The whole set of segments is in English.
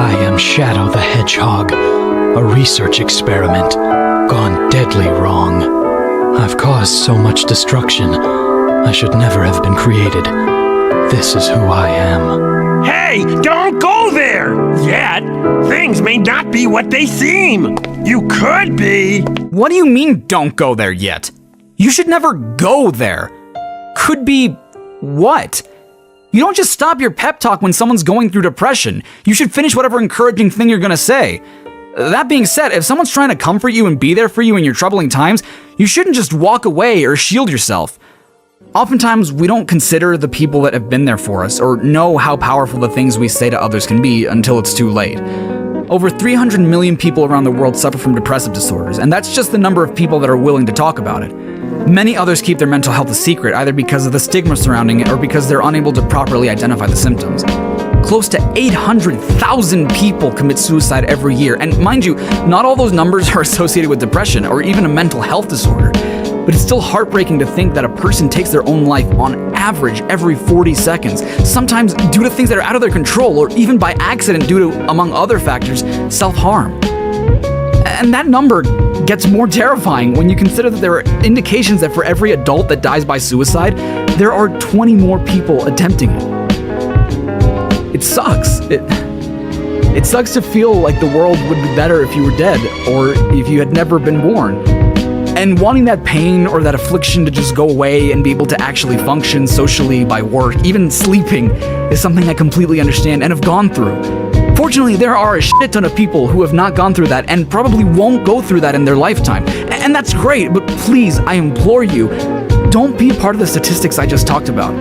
I am Shadow the Hedgehog, a research experiment gone deadly wrong. I've caused so much destruction. I should never have been created. This is who I am. Hey, don't go there! Yet, things may not be what they seem. You could be. What do you mean, don't go there yet? You should never go there. Could be what? You don't just stop your pep talk when someone's going through depression. You should finish whatever encouraging thing you're gonna say. That being said, if someone's trying to comfort you and be there for you in your troubling times, you shouldn't just walk away or shield yourself. Oftentimes, we don't consider the people that have been there for us or know how powerful the things we say to others can be until it's too late. Over 300 million people around the world suffer from depressive disorders, and that's just the number of people that are willing to talk about it. Many others keep their mental health a secret, either because of the stigma surrounding it or because they're unable to properly identify the symptoms. Close to 800,000 people commit suicide every year, and mind you, not all those numbers are associated with depression or even a mental health disorder. But it's still heartbreaking to think that a person takes their own life on average every 40 seconds, sometimes due to things that are out of their control or even by accident due to, among other factors, self-harm. And that number gets more terrifying when you consider that there are indications that for every adult that dies by suicide, there are 20 more people attempting it. It sucks. It sucks to feel like the world would be better if you were dead or if you had never been born. And wanting that pain or that affliction to just go away and be able to actually function socially by work, even sleeping, is something I completely understand and have gone through. Fortunately, there are a shit ton of people who have not gone through that and probably won't go through that in their lifetime. And that's great, but please, I implore you, don't be a part of the statistics I just talked about.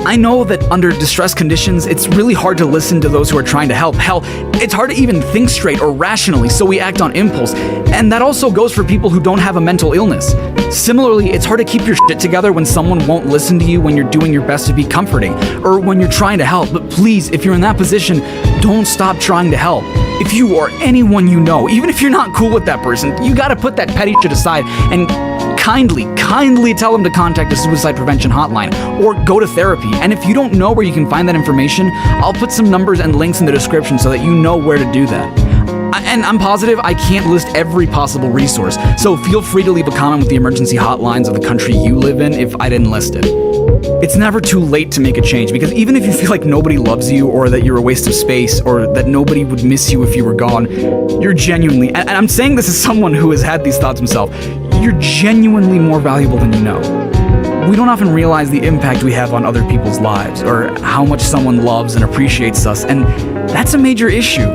I know that under distress conditions, it's really hard to listen to those who are trying to help. Hell, it's hard to even think straight or rationally, so we act on impulse. And that also goes for people who don't have a mental illness. Similarly, it's hard to keep your shit together when someone won't listen to you when you're doing your best to be comforting, or when you're trying to help. But please, if you're in that position, don't stop trying to help. If you or anyone you know, even if you're not cool with that person, you gotta put that petty shit aside and kindly tell them to contact the suicide prevention hotline or go to therapy. And if you don't know where you can find that information, I'll put some numbers and links in the description so that you know where to do that. And I'm positive I can't list every possible resource, so feel free to leave a comment with the emergency hotlines of the country you live in if I didn't list it. It's never too late to make a change, because even if you feel like nobody loves you or that you're a waste of space or that nobody would miss you if you were gone, you're genuinely, and I'm saying this as someone who has had these thoughts himself, you're genuinely more valuable than you know. We don't often realize the impact we have on other people's lives or how much someone loves and appreciates us, and that's a major issue.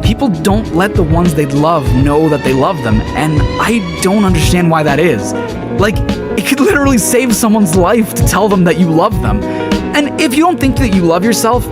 People don't let the ones they love know that they love them, and I don't understand why that is. Like, it could literally save someone's life to tell them that you love them. And if you don't think that you love yourself,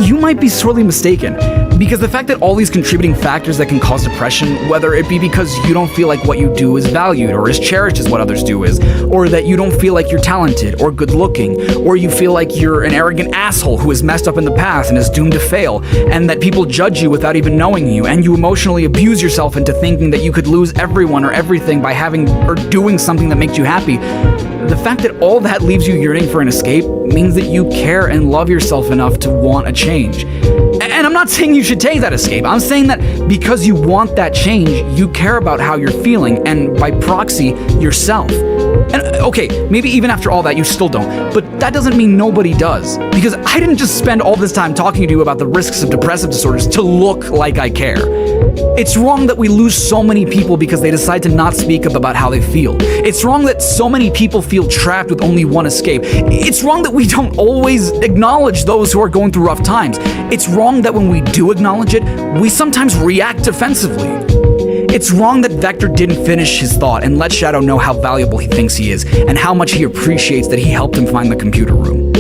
you might be sorely mistaken. Because the fact that all these contributing factors that can cause depression, whether it be because you don't feel like what you do is valued or is cherished as what others do is, or that you don't feel like you're talented or good looking, or you feel like you're an arrogant asshole who has messed up in the past and is doomed to fail, and that people judge you without even knowing you, and you emotionally abuse yourself into thinking that you could lose everyone or everything by having or doing something that makes you happy, the fact that all that leaves you yearning for an escape means that you care and love yourself enough to want a change. And I'm not saying you should take that escape. I'm saying that because you want that change, you care about how you're feeling, and by proxy, yourself. And okay, maybe even after all that, you still don't, but that doesn't mean nobody does. Because I didn't just spend all this time talking to you about the risks of depressive disorders to look like I care. It's wrong that we lose so many people because they decide to not speak up about how they feel. It's wrong that so many people feel trapped with only one escape. It's wrong that we don't always acknowledge those who are going through rough times. It's wrong that when we do acknowledge it, we sometimes react defensively. It's wrong that Vector didn't finish his thought and let Shadow know how valuable he thinks he is and how much he appreciates that he helped him find the computer room.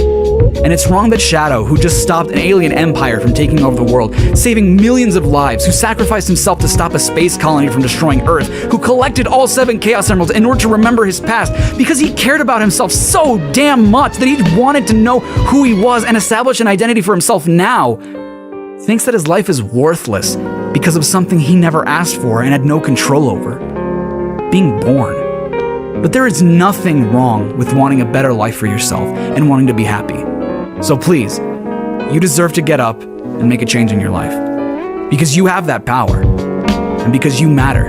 And it's wrong that Shadow, who just stopped an alien empire from taking over the world, saving millions of lives, who sacrificed himself to stop a space colony from destroying Earth, who collected all 7 Chaos Emeralds in order to remember his past because he cared about himself so damn much that he wanted to know who he was and establish an identity for himself now, thinks that his life is worthless because of something he never asked for and had no control over: being born. But there is nothing wrong with wanting a better life for yourself and wanting to be happy. So please, you deserve to get up, and make a change in your life. Because you have that power, and because you matter.